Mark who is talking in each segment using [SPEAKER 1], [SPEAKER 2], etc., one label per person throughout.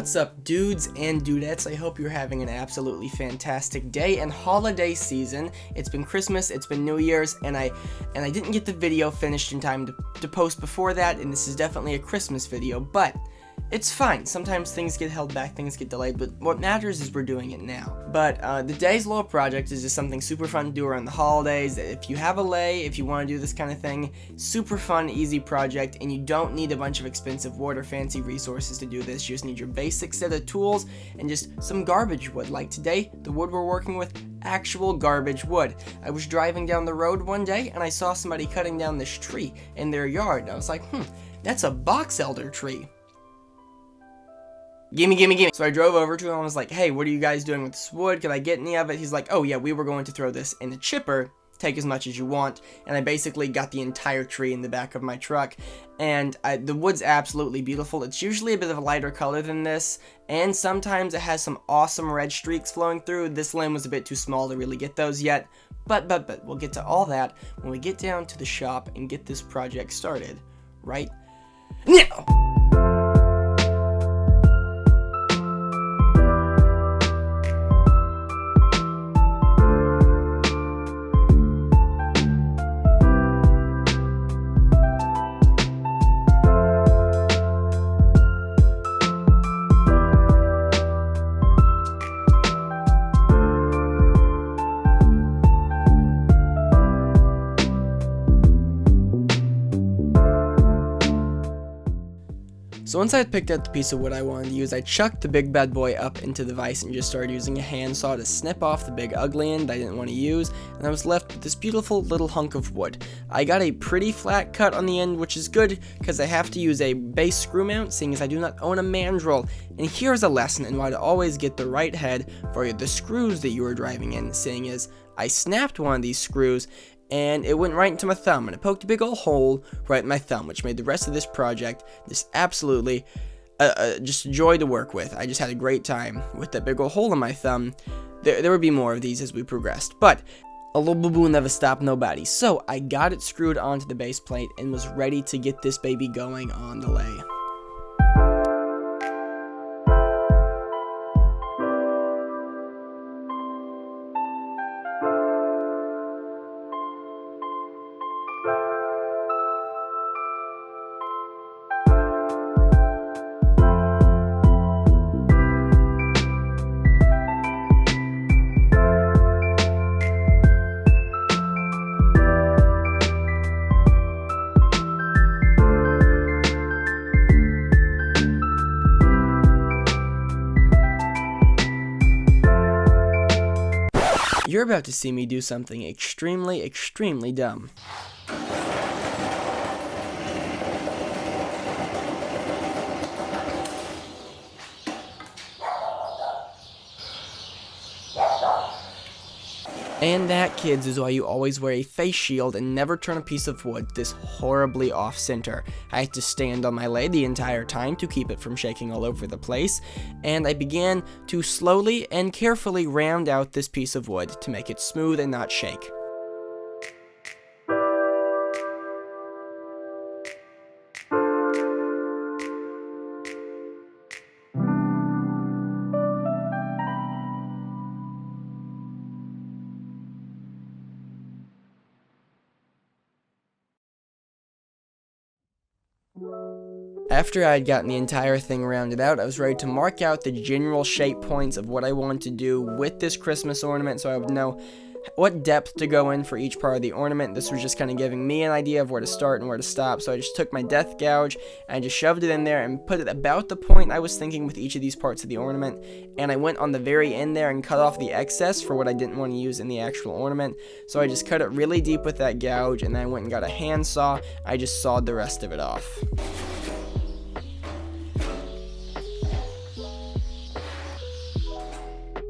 [SPEAKER 1] What's up, dudes and dudettes? I hope you're having an absolutely fantastic day and holiday season. It's been Christmas, it's been New Year's, and I didn't get the video finished in time to post before that, and this is definitely a Christmas video, but it's fine. Sometimes things get held back, things get delayed, but what matters is we're doing it now. But the Day's Lore project is just something super fun to do around the holidays. If you have a lay, if you want to do this kind of thing, super fun, easy project, and you don't need a bunch of expensive wood or fancy resources to do this. You just need your basic set of tools and just some garbage wood. Like today, the wood we're working with, actual garbage wood. I was driving down the road one day and I saw somebody cutting down this tree in their yard, and I was like, that's a box elder tree. Gimme. So I drove over to him and I was like, hey, what are you guys doing with this wood? Can I get any of it? He's like, oh yeah, we were going to throw this in the chipper. Take as much as you want. And I basically got the entire tree in the back of my truck. And the wood's absolutely beautiful. It's usually a bit of a lighter color than this. And sometimes it has some awesome red streaks flowing through. This limb was a bit too small to really get those yet. But we'll get to all that when we get down to the shop and get this project started. Right now! So once I had picked out the piece of wood I wanted to use, I chucked the big bad boy up into the vise and just started using a handsaw to snip off the big ugly end I didn't want to use, and I was left with this beautiful little hunk of wood. I got a pretty flat cut on the end, which is good because I have to use a base screw mount, seeing as I do not own a mandrel. And here's a lesson in why to always get the right head for the screws that you are driving in, seeing as I snapped one of these screws and it went right into my thumb, and it poked a big old hole right in my thumb, which made the rest of this project just absolutely just a joy to work with. I just had a great time with that big old hole in my thumb. There would be more of these as we progressed, but a little boo-boo never stopped nobody. So I got it screwed onto the base plate and was ready to get this baby going on the lay. You're about to see me do something extremely, extremely dumb. And that, kids, is why you always wear a face shield and never turn a piece of wood this horribly off-center. I had to stand on my lay the entire time to keep it from shaking all over the place, and I began to slowly and carefully round out this piece of wood to make it smooth and not shake. After I had gotten the entire thing rounded out, I was ready to mark out the general shape points of what I wanted to do with this Christmas ornament, so I would know what depth to go in for each part of the ornament. This was just kind of giving me an idea of where to start and where to stop, so I just took my death gouge and I just shoved it in there and put it about the point I was thinking with each of these parts of the ornament, and I went on the very end there and cut off the excess for what I didn't want to use in the actual ornament. So I just cut it really deep with that gouge, and then I went and got a handsaw. I just sawed the rest of it off.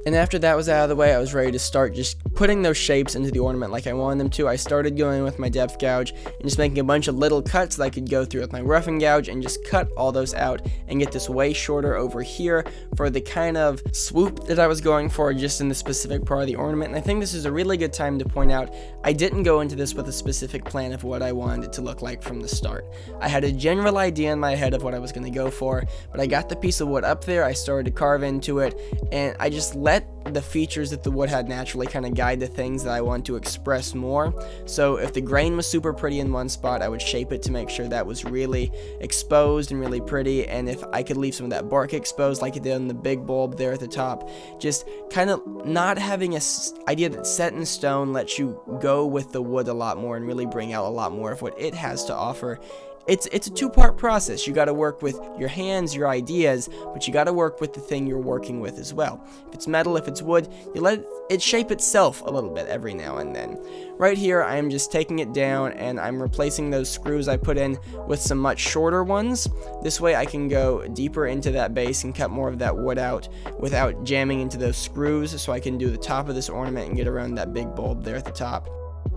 [SPEAKER 1] And after that was out of the way, I was ready to start just putting those shapes into the ornament like I wanted them to, I started going with my depth gouge and just making a bunch of little cuts that I could go through with my roughing gouge and just cut all those out and get this way shorter over here for the kind of swoop that I was going for just in the specific part of the ornament. And I think this is a really good time to point out I didn't go into this with a specific plan of what I wanted it to look like from the start. I had a general idea in my head of what I was going to go for, but I got the piece of wood up there, I started to carve into it, and I just let the features that the wood had naturally kind of guide the things that I want to express more. So if the grain was super pretty in one spot, I would shape it to make sure that was really exposed and really pretty, and if I could leave some of that bark exposed like it did on the big bulb there at the top, just kind of not having a idea that's set in stone lets you go with the wood a lot more and really bring out a lot more of what it has to offer. It's a two-part process. You got to work with your hands, your ideas, but you got to work with the thing you're working with as well. If it's metal, if it's wood, you let it shape itself a little bit every now and then. Right here, I am just taking it down and I'm replacing those screws I put in with some much shorter ones. This way I can go deeper into that base and cut more of that wood out without jamming into those screws, so I can do the top of this ornament and get around that big bulb there at the top.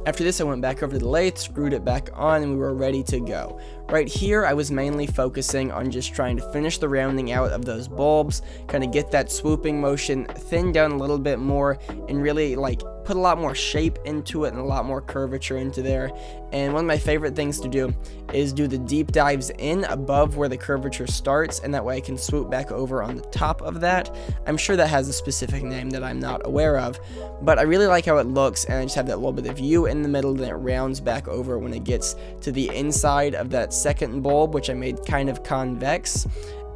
[SPEAKER 1] After this, I went back over to the lathe, screwed it back on, and we were ready to go. Right here, I was mainly focusing on just trying to finish the rounding out of those bulbs, kind of get that swooping motion, thin down a little bit more, and really like put a lot more shape into it and a lot more curvature into there. And one of my favorite things to do is do the deep dives in above where the curvature starts, and that way I can swoop back over on the top of that. I'm sure that has a specific name that I'm not aware of, but I really like how it looks, and I just have that little bit of view in the middle, then it rounds back over when it gets to the inside of that second bulb, which I made kind of convex.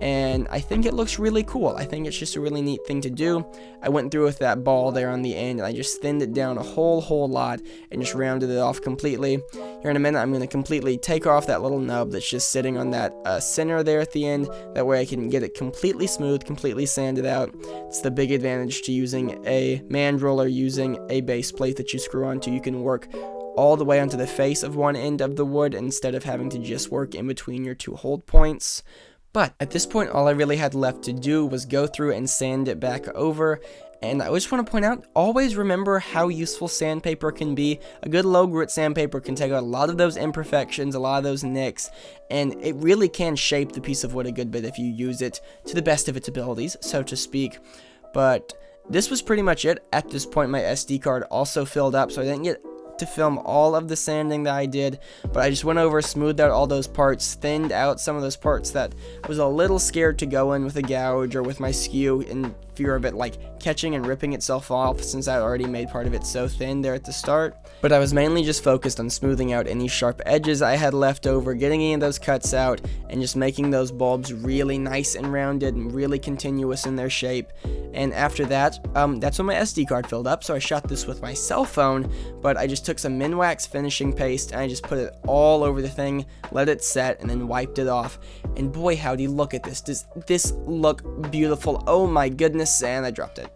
[SPEAKER 1] And I think it looks really cool. I think it's just a really neat thing to do. I went through with that ball there on the end, and I just thinned it down a whole lot and just rounded it off completely. Here in a minute, I'm going to completely take off that little nub that's just sitting on that center there at the end. That way I can get it completely smooth, completely sanded out. It's the big advantage to using a mandrel or using a base plate that you screw onto. You can work all the way onto the face of one end of the wood instead of having to just work in between your two hold points. But at this point, all I really had left to do was go through and sand it back over. And I just want to point out, always remember how useful sandpaper can be. A good low grit sandpaper can take out a lot of those imperfections, a lot of those nicks, and it really can shape the piece of wood a good bit if you use it to the best of its abilities, so to speak. But this was pretty much it. At this point, my SD card also filled up, so I didn't get to film all of the sanding that I did, but I just went over, smoothed out all those parts, thinned out some of those parts that I was a little scared to go in with a gouge or with my skew in fear of it like catching and ripping itself off, since I already made part of it so thin there at the start. But I was mainly just focused on smoothing out any sharp edges I had left over, getting any of those cuts out, and just making those bulbs really nice and rounded and really continuous in their shape. And after that, that's when my SD card filled up, so I shot this with my cell phone, but I just took some Minwax finishing paste and I just put it all over the thing, let it set, and then wiped it off. And boy howdy, look at this. Does this look beautiful? Oh my goodness, and I dropped it.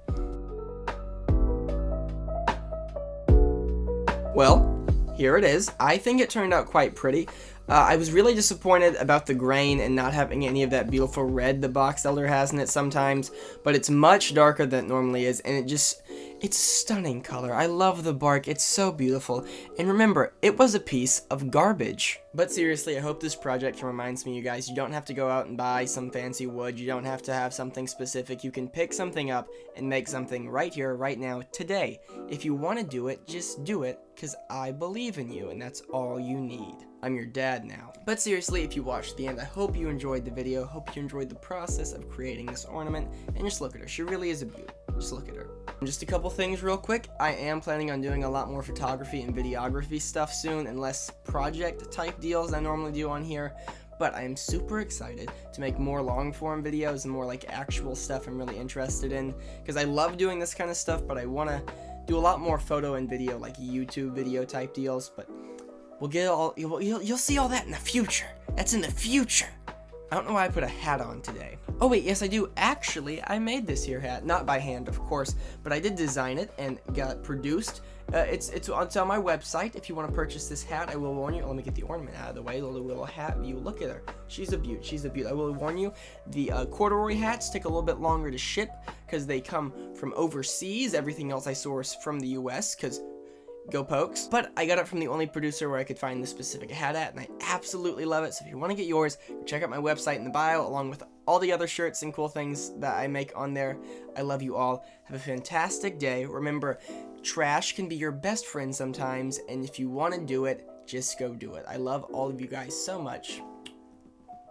[SPEAKER 1] Well, here it is. I think it turned out quite pretty. I was really disappointed about the grain and not having any of that beautiful red the box elder has in it sometimes, but it's much darker than it normally is, and it's a stunning color. I love the bark, it's so beautiful. And remember, it was a piece of garbage. But seriously, I hope this project reminds me, you guys, you don't have to go out and buy some fancy wood, you don't have to have something specific, you can pick something up and make something right here, right now, today. If you want to do it, just do it, because I believe in you, and that's all you need. I'm your dad now. But seriously, if you watched the end, I hope you enjoyed the video, hope you enjoyed the process of creating this ornament, and just look at her, she really is a beauty. Just look at her. And just a couple things real quick, I am planning on doing a lot more photography and videography stuff soon, and less project type deals I normally do on here. But I am super excited to make more long form videos and more like actual stuff I'm really interested in, because I love doing this kind of stuff, but I want to do a lot more photo and video, like YouTube video type deals. But we'll get all, you'll see all that in the future. That's in the future. I don't know why I put a hat on today. Oh wait, yes I do. Actually, I made this here hat. Not by hand, of course, but I did design it and got it produced It's on my website. If you want to purchase this hat, I will warn you. Let me get the ornament out of the way. The little hat view. Look at her. She's a beaut. She's a beaut. I will warn you. The corduroy hats take a little bit longer to ship because they come from overseas. Everything else I source from the U.S. because go Pokes. But I got it from the only producer where I could find this specific hat at, and I absolutely love it. So if you want to get yours, check out my website in the bio, along with all the other shirts and cool things that I make on there. I love you all. Have a fantastic day. Remember, trash can be your best friend sometimes, and if you want to do it, just go do it. I love all of you guys so much.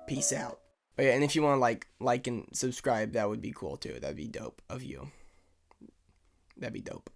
[SPEAKER 1] Peace out. Oh yeah, and if you want to like and subscribe, that would be cool too. That'd be dope of you. That'd be dope.